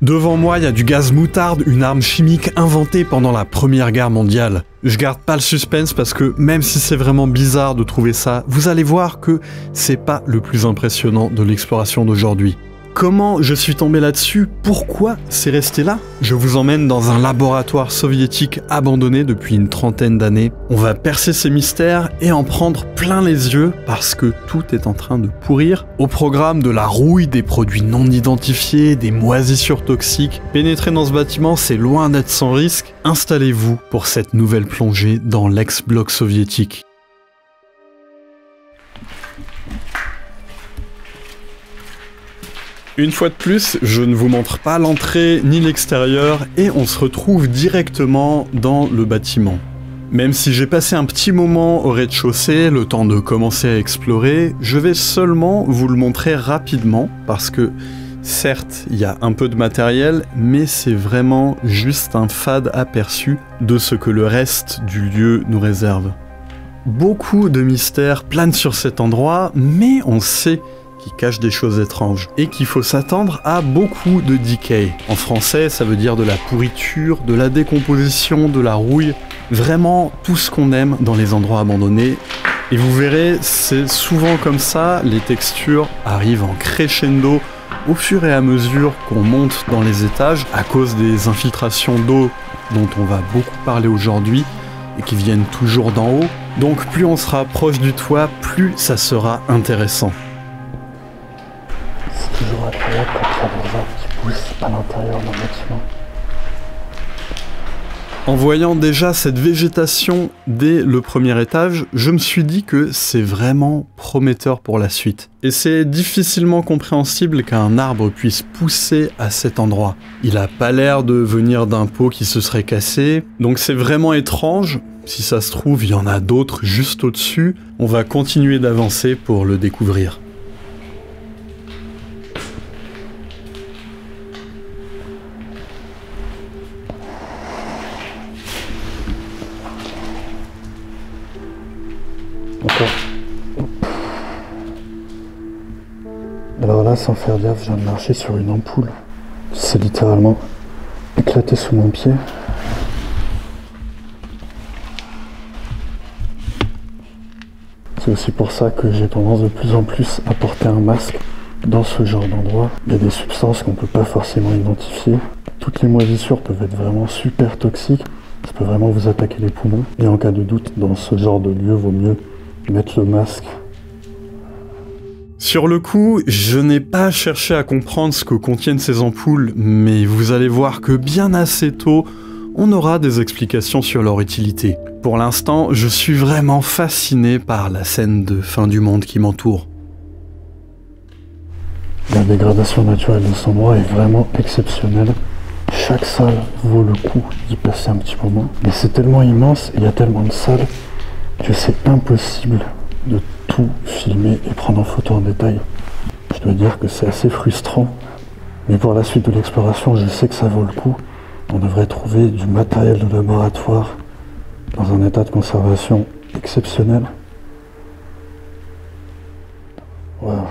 Devant moi, il y a du gaz moutarde, une arme chimique inventée pendant la Première Guerre mondiale. Je garde pas le suspense parce que même si c'est vraiment bizarre de trouver ça, vous allez voir que c'est pas le plus impressionnant de l'exploration d'aujourd'hui. Comment je suis tombé là-dessus? Pourquoi c'est resté là? Je vous emmène dans un laboratoire soviétique abandonné depuis une trentaine d'années. On va percer ces mystères et en prendre plein les yeux parce que tout est en train de pourrir. Au programme de la rouille, des produits non identifiés, des moisissures toxiques. Pénétrer dans ce bâtiment, c'est loin d'être sans risque. Installez-vous pour cette nouvelle plongée dans l'ex-bloc soviétique. Une fois de plus, je ne vous montre pas l'entrée ni l'extérieur et on se retrouve directement dans le bâtiment. Même si j'ai passé un petit moment au rez-de-chaussée, le temps de commencer à explorer, je vais seulement vous le montrer rapidement parce que certes, il y a un peu de matériel, mais c'est vraiment juste un fade aperçu de ce que le reste du lieu nous réserve. Beaucoup de mystères planent sur cet endroit, mais on sait qui cache des choses étranges, et qu'il faut s'attendre à beaucoup de decay. En français, ça veut dire de la pourriture, de la décomposition, de la rouille, vraiment tout ce qu'on aime dans les endroits abandonnés. Et vous verrez, c'est souvent comme ça, les textures arrivent en crescendo au fur et à mesure qu'on monte dans les étages, à cause des infiltrations d'eau dont on va beaucoup parler aujourd'hui, et qui viennent toujours d'en haut. Donc plus on sera proche du toit, plus ça sera intéressant. C'est toujours agréable quand il y a des arbres qui poussent à l'intérieur d'un bâtiment. En voyant déjà cette végétation dès le premier étage, je me suis dit que c'est vraiment prometteur pour la suite. Et c'est difficilement compréhensible qu'un arbre puisse pousser à cet endroit. Il a pas l'air de venir d'un pot qui se serait cassé, donc c'est vraiment étrange. Si ça se trouve, il y en a d'autres juste au-dessus. On va continuer d'avancer pour le découvrir. Alors là, sans faire gaffe, je viens de marcher sur une ampoule. C'est littéralement éclaté sous mon pied. C'est aussi pour ça que j'ai tendance de plus en plus à porter un masque dans ce genre d'endroit. Il y a des substances qu'on ne peut pas forcément identifier. Toutes les moisissures peuvent être vraiment super toxiques. Ça peut vraiment vous attaquer les poumons. Et en cas de doute, dans ce genre de lieu, vaut mieux mettre le masque. Sur le coup, je n'ai pas cherché à comprendre ce que contiennent ces ampoules, mais vous allez voir que bien assez tôt, on aura des explications sur leur utilité. Pour l'instant, je suis vraiment fasciné par la scène de fin du monde qui m'entoure. La dégradation naturelle de cet endroit est vraiment exceptionnelle. Chaque salle vaut le coup d'y passer un petit moment. Mais c'est tellement immense et il y a tellement de salles que c'est impossible de tout filmer et prendre en photo en détail. Je dois dire que c'est assez frustrant. Mais pour la suite de l'exploration, je sais que ça vaut le coup. On devrait trouver du matériel de laboratoire dans un état de conservation exceptionnel. Wow.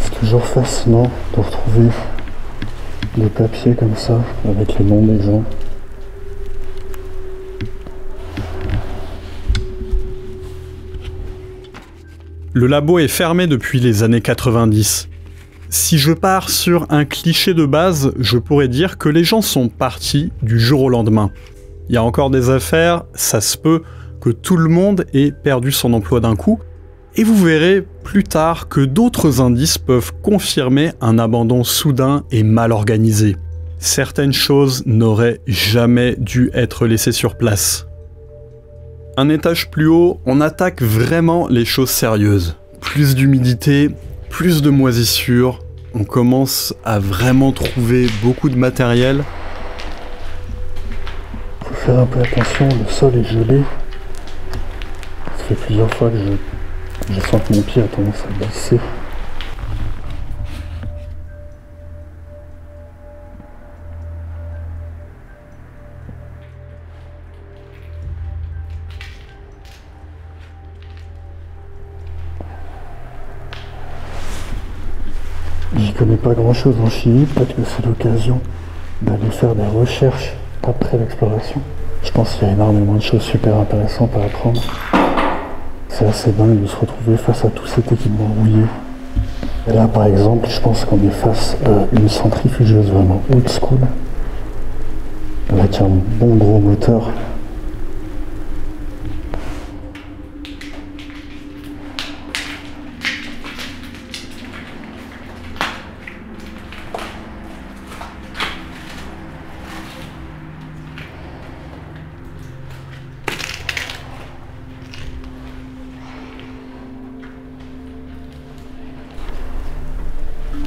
C'est toujours fascinant de retrouver des papiers comme ça, avec les noms des gens. Le labo est fermé depuis les années 90. Si je pars sur un cliché de base, je pourrais dire que les gens sont partis du jour au lendemain. Il y a encore des affaires, ça se peut que tout le monde ait perdu son emploi d'un coup, et vous verrez plus tard que d'autres indices peuvent confirmer un abandon soudain et mal organisé. Certaines choses n'auraient jamais dû être laissées sur place. Un étage plus haut, on attaque vraiment les choses sérieuses. Plus d'humidité, plus de moisissures, on commence à vraiment trouver beaucoup de matériel. Faut faire un peu attention, le sol est gelé. Ça fait plusieurs fois que je sens que mon pied a tendance à glisser. J'y connais pas grand chose en chimie, peut-être que c'est l'occasion d'aller faire des recherches après l'exploration. Je pense qu'il y a énormément de choses super intéressantes à apprendre. C'est assez dingue de se retrouver face à tout cet équipement rouillé. Et là par exemple, je pense qu'on est face à une centrifugeuse vraiment old school, avec un bon gros moteur.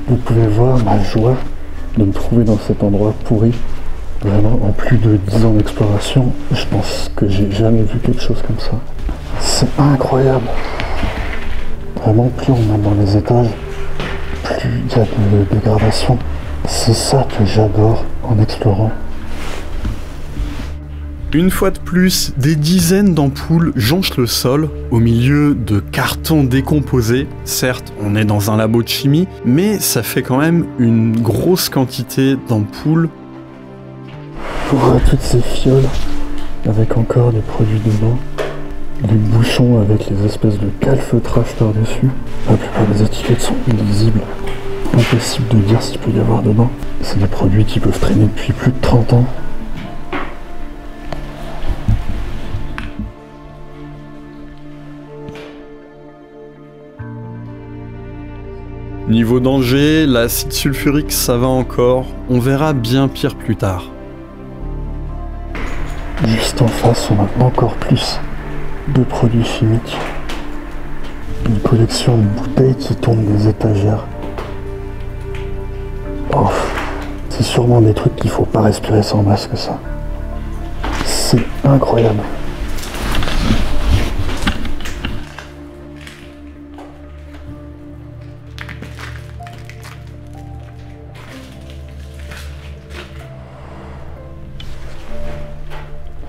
Vous pouvez voir ma joie de me trouver dans cet endroit pourri. Vraiment, en plus de 10 ans d'exploration, je pense que j'ai jamais vu quelque chose comme ça. C'est incroyable. Vraiment, plus on monte dans les étages, plus il y a de dégradation. C'est ça que j'adore en explorant. Une fois de plus, des dizaines d'ampoules jonchent le sol, au milieu de cartons décomposés. Certes, on est dans un labo de chimie, mais ça fait quand même une grosse quantité d'ampoules. Pour toutes ces fioles, avec encore des produits dedans, les bouchons avec les espèces de calfeutrage par-dessus. La plupart des étiquettes sont illisibles. Impossible de dire ce qu'il peut y avoir dedans. C'est des produits qui peuvent traîner depuis plus de 30 ans. Niveau danger, l'acide sulfurique ça va encore, on verra bien pire plus tard. Juste en face, on a encore plus de produits chimiques. Une collection de bouteilles qui tombent des étagères. Oh, c'est sûrement des trucs qu'il faut pas respirer sans masque, ça. C'est incroyable.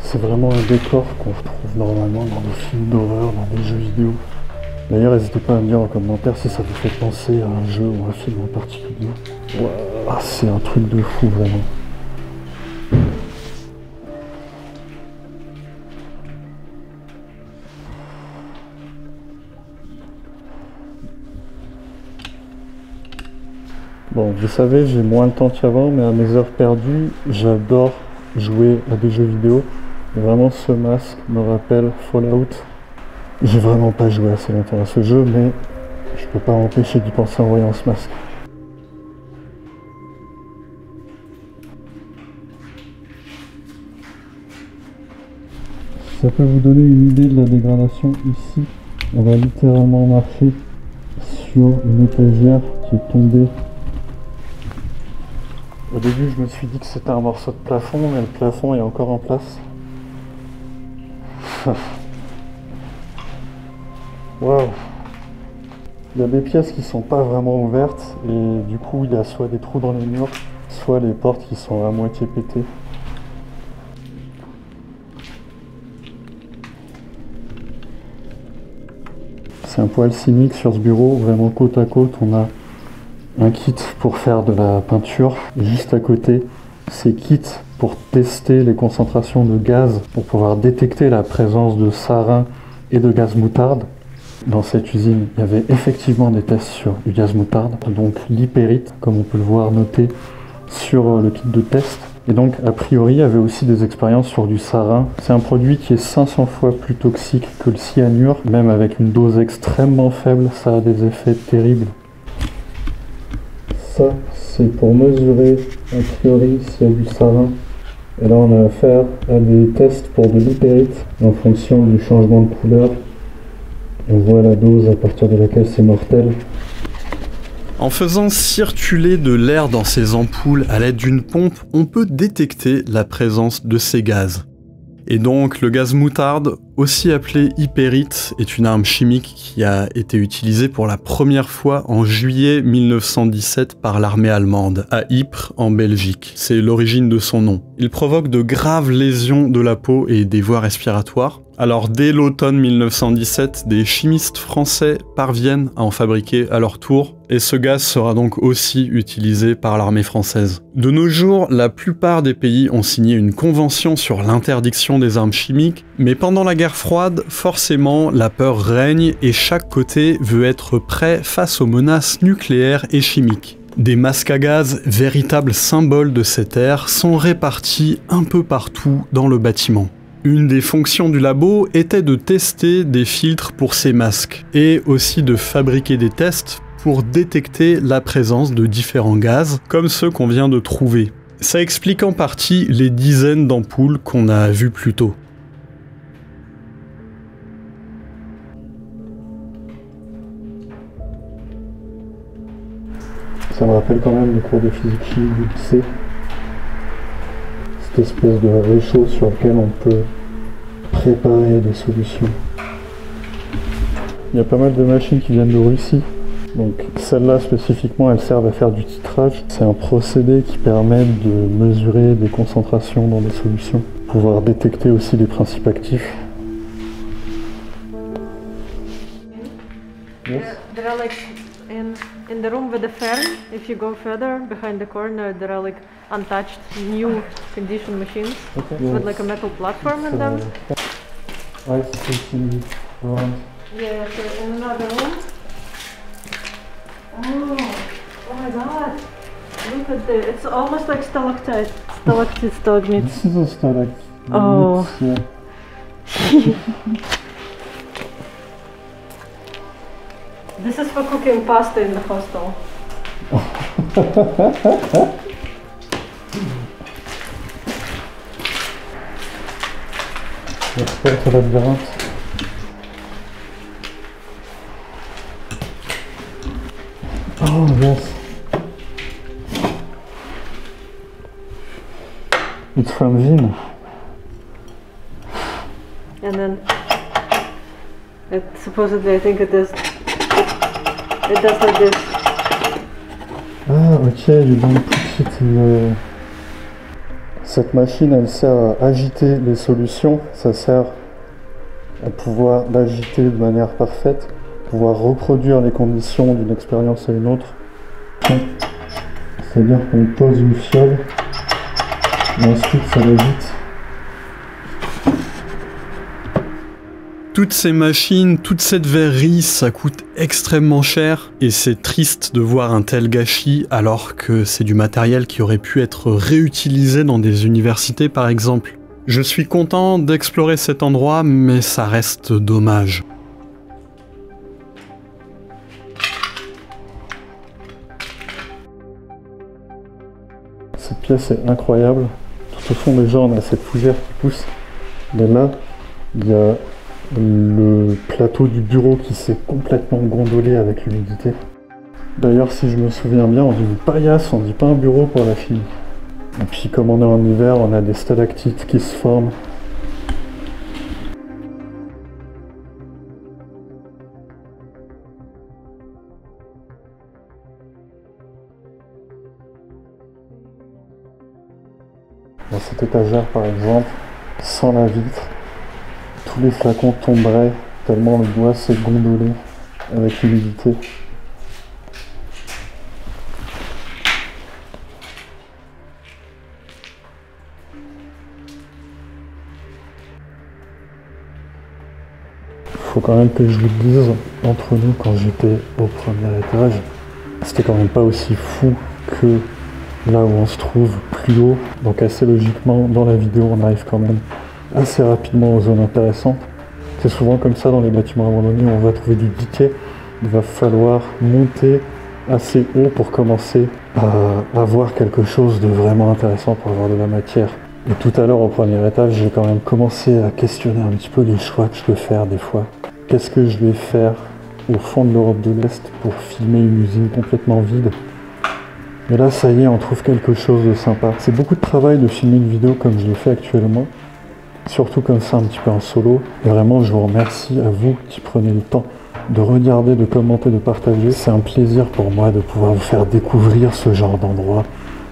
C'est vraiment un décor qu'on retrouve normalement dans des films d'horreur, dans des jeux vidéo. D'ailleurs, n'hésitez pas à me dire en commentaire si ça vous fait penser à un jeu ou un film en particulier. Wow, c'est un truc de fou, vraiment. Bon, vous savez, j'ai moins de temps qu'avant, mais à mes heures perdues, j'adore jouer à des jeux vidéo. Et vraiment, ce masque me rappelle Fallout. J'ai vraiment pas joué assez longtemps à ce jeu, mais je peux pas m'empêcher d'y penser en voyant ce masque. Ça peut vous donner une idée de la dégradation ici. On va littéralement marcher sur une étagère qui est tombée. Au début, je me suis dit que c'était un morceau de plafond, mais le plafond est encore en place. Waouh! Il y a des pièces qui sont pas vraiment ouvertes et du coup il y a soit des trous dans les murs, soit les portes qui sont à moitié pétées. C'est un poil cynique sur ce bureau, vraiment côte à côte, on a un kit pour faire de la peinture. Et juste à côté, c'est kit pour tester les concentrations de gaz, pour pouvoir détecter la présence de sarin et de gaz moutarde. Dans cette usine, il y avait effectivement des tests sur du gaz moutarde, donc l'hypérite, comme on peut le voir noté sur le kit de test. Et donc, a priori, il y avait aussi des expériences sur du sarin. C'est un produit qui est 500 fois plus toxique que le cyanure, même avec une dose extrêmement faible, ça a des effets terribles. Ça, c'est pour mesurer, a priori, s'il y a du sarin. Et là, on a affaire à des tests pour de l'hypérite. En fonction du changement de couleur, on voit la dose à partir de laquelle c'est mortel. En faisant circuler de l'air dans ces ampoules à l'aide d'une pompe, on peut détecter la présence de ces gaz. Et donc le gaz moutarde, aussi appelé hypérite, est une arme chimique qui a été utilisée pour la première fois en juillet 1917 par l'armée allemande, à Ypres en Belgique. C'est l'origine de son nom. Il provoque de graves lésions de la peau et des voies respiratoires. Alors dès l'automne 1917, des chimistes français parviennent à en fabriquer à leur tour, et ce gaz sera donc aussi utilisé par l'armée française. De nos jours, la plupart des pays ont signé une convention sur l'interdiction des armes chimiques, mais pendant la guerre froide, forcément, la peur règne et chaque côté veut être prêt face aux menaces nucléaires et chimiques. Des masques à gaz, véritables symboles de cette ère, sont répartis un peu partout dans le bâtiment. Une des fonctions du labo était de tester des filtres pour ces masques, et aussi de fabriquer des tests pour détecter la présence de différents gaz, comme ceux qu'on vient de trouver. Ça explique en partie les dizaines d'ampoules qu'on a vues plus tôt. Ça me rappelle quand même les cours de physique chimique du lycée. Cette espèce de réchaud sur lequel on peut préparer des solutions. Il y a pas mal de machines qui viennent de Russie. Donc celles-là spécifiquement, elles servent à faire du titrage. C'est un procédé qui permet de mesurer des concentrations dans des solutions, pouvoir détecter aussi les principes actifs. Yes. There are like in the room with the fan, if you go further behind the corner, there are like untouched new condition machines with like a metal platform in them. Yeah, so in another room. Oh my god! Look at this. It's almost like stalactite. Stalagmite. This is a stalactite. Oh. Yeah. This is for cooking pasta in the hostel. J'espère que labyrinthe. Oh yes. It's from Vim. And then it supposedly, I think it does like this. Ah ok, you don't put it in... Cette machine, elle sert à agiter les solutions, ça sert à pouvoir l'agiter de manière parfaite, pouvoir reproduire les conditions d'une expérience à une autre. C'est-à-dire qu'on pose une fiole et ensuite ça l'agite. Toutes ces machines, toute cette verrerie, ça coûte extrêmement cher et c'est triste de voir un tel gâchis alors que c'est du matériel qui aurait pu être réutilisé dans des universités par exemple. Je suis content d'explorer cet endroit mais ça reste dommage. Cette pièce est incroyable. Tout au fond déjà on a cette fougère qui pousse. Mais là, il y a le plateau du bureau qui s'est complètement gondolé avec l'humidité. D'ailleurs, si je me souviens bien, on dit une paillasse, on dit pas un bureau pour la chimie. Et puis comme on est en hiver, on a des stalactites qui se forment. Dans cette étagère par exemple, sans la vitre, tous les flacons tomberaient tellement le bois s'est gondolé avec l'humidité. Faut quand même que je vous le dise, entre nous quand j'étais au premier étage, c'était quand même pas aussi fou que là où on se trouve plus haut. Donc assez logiquement, dans la vidéo, on arrive quand même assez rapidement aux zones intéressantes. C'est souvent comme ça dans les bâtiments abandonnés, on va trouver du diquet. Il va falloir monter assez haut pour commencer à avoir quelque chose de vraiment intéressant pour avoir de la matière. Et tout à l'heure au premier étage, j'ai quand même commencé à questionner un petit peu les choix que je peux faire des fois. Qu'est-ce que je vais faire au fond de l'Europe de l'Est pour filmer une usine complètement vide? Mais là, ça y est, on trouve quelque chose de sympa. C'est beaucoup de travail de filmer une vidéo comme je l'ai fait actuellement. Surtout comme ça, un petit peu en solo. Et vraiment, je vous remercie à vous qui prenez le temps de regarder, de commenter, de partager. C'est un plaisir pour moi de pouvoir vous faire découvrir ce genre d'endroit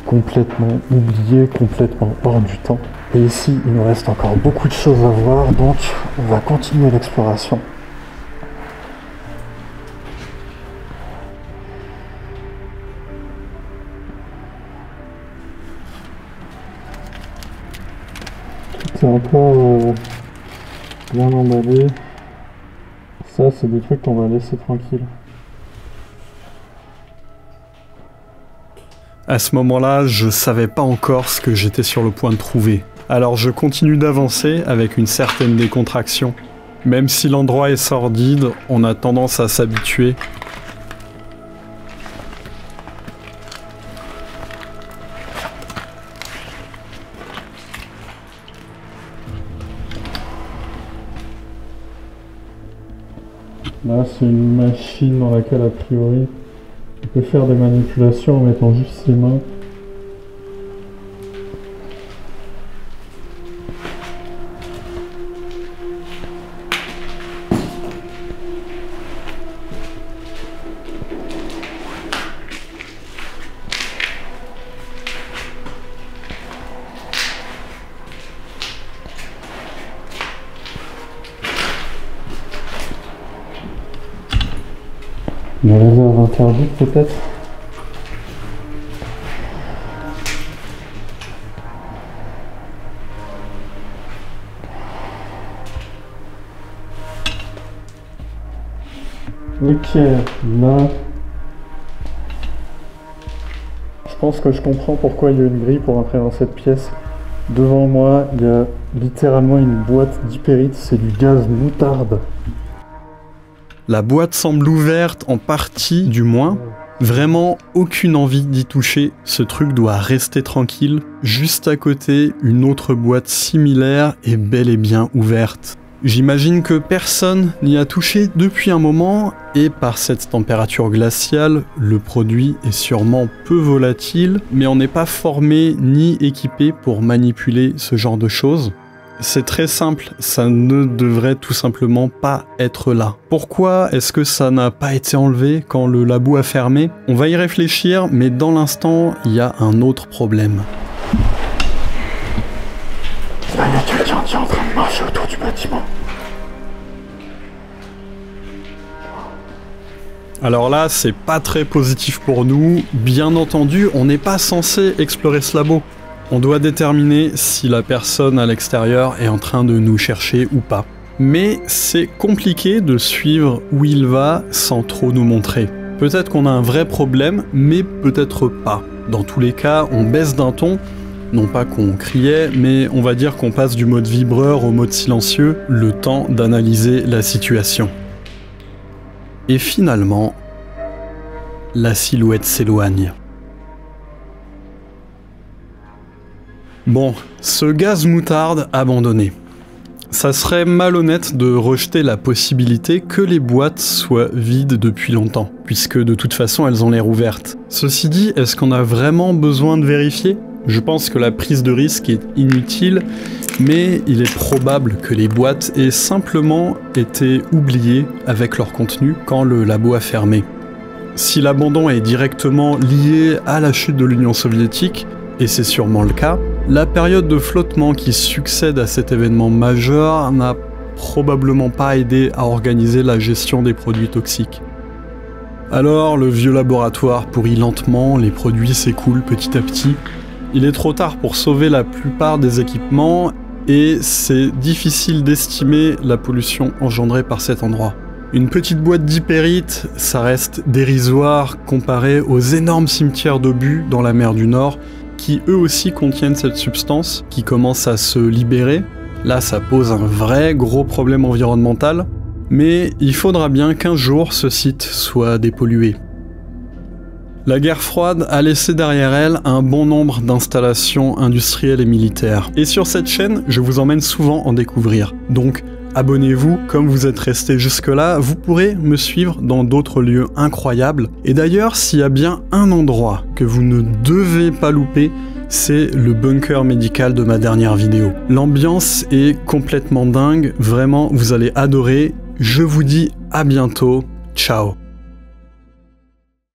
complètement oublié, complètement hors du temps. Et ici, il nous reste encore beaucoup de choses à voir, donc on va continuer l'exploration. Tout est encore bien emballé. Ça, c'est des trucs qu'on va laisser tranquilles. À ce moment-là, je savais pas encore ce que j'étais sur le point de trouver. Alors je continue d'avancer avec une certaine décontraction. Même si l'endroit est sordide, on a tendance à s'habituer. Là, c'est une machine dans laquelle, a priori, on peut faire des manipulations en mettant juste ses mains. Une réserve interdite peut-être? Ok, là... Je pense que je comprends pourquoi il y a une grille pour entrer dans cette pièce. Devant moi, il y a littéralement une boîte d'hypérite, c'est du gaz moutarde. La boîte semble ouverte, en partie du moins. Vraiment aucune envie d'y toucher, ce truc doit rester tranquille. Juste à côté, une autre boîte similaire est bel et bien ouverte. J'imagine que personne n'y a touché depuis un moment, et par cette température glaciale, le produit est sûrement peu volatile, mais on n'est pas formé ni équipé pour manipuler ce genre de choses. C'est très simple, ça ne devrait tout simplement pas être là. Pourquoi est-ce que ça n'a pas été enlevé quand le labo a fermé? On va y réfléchir, mais dans l'instant, il y a un autre problème. Là, il y a quelqu'un qui est en train de marcher autour du bâtiment. Alors là, c'est pas très positif pour nous. Bien entendu, on n'est pas censé explorer ce labo. On doit déterminer si la personne à l'extérieur est en train de nous chercher ou pas. Mais c'est compliqué de suivre où il va sans trop nous montrer. Peut-être qu'on a un vrai problème, mais peut-être pas. Dans tous les cas, on baisse d'un ton, non pas qu'on criait, mais on va dire qu'on passe du mode vibreur au mode silencieux, le temps d'analyser la situation. Et finalement, la silhouette s'éloigne. Bon, ce gaz moutarde abandonné. Ça serait malhonnête de rejeter la possibilité que les boîtes soient vides depuis longtemps, puisque de toute façon elles ont l'air ouvertes. Ceci dit, est-ce qu'on a vraiment besoin de vérifier? Je pense que la prise de risque est inutile, mais il est probable que les boîtes aient simplement été oubliées avec leur contenu quand le labo a fermé. Si l'abandon est directement lié à la chute de l'Union soviétique, et c'est sûrement le cas, la période de flottement qui succède à cet événement majeur n'a probablement pas aidé à organiser la gestion des produits toxiques. Alors, le vieux laboratoire pourrit lentement, les produits s'écoulent petit à petit. Il est trop tard pour sauver la plupart des équipements et c'est difficile d'estimer la pollution engendrée par cet endroit. Une petite boîte d'hypérite, ça reste dérisoire comparé aux énormes cimetières d'obus dans la mer du Nord qui eux aussi contiennent cette substance qui commence à se libérer. Là, ça pose un vrai gros problème environnemental, mais il faudra bien qu'un jour ce site soit dépollué. La guerre froide a laissé derrière elle un bon nombre d'installations industrielles et militaires. Et sur cette chaîne, je vous emmène souvent en découvrir. Donc, abonnez-vous, comme vous êtes resté jusque-là, vous pourrez me suivre dans d'autres lieux incroyables. Et d'ailleurs, s'il y a bien un endroit que vous ne devez pas louper, c'est le bunker médical de ma dernière vidéo. L'ambiance est complètement dingue, vraiment, vous allez adorer. Je vous dis à bientôt, ciao.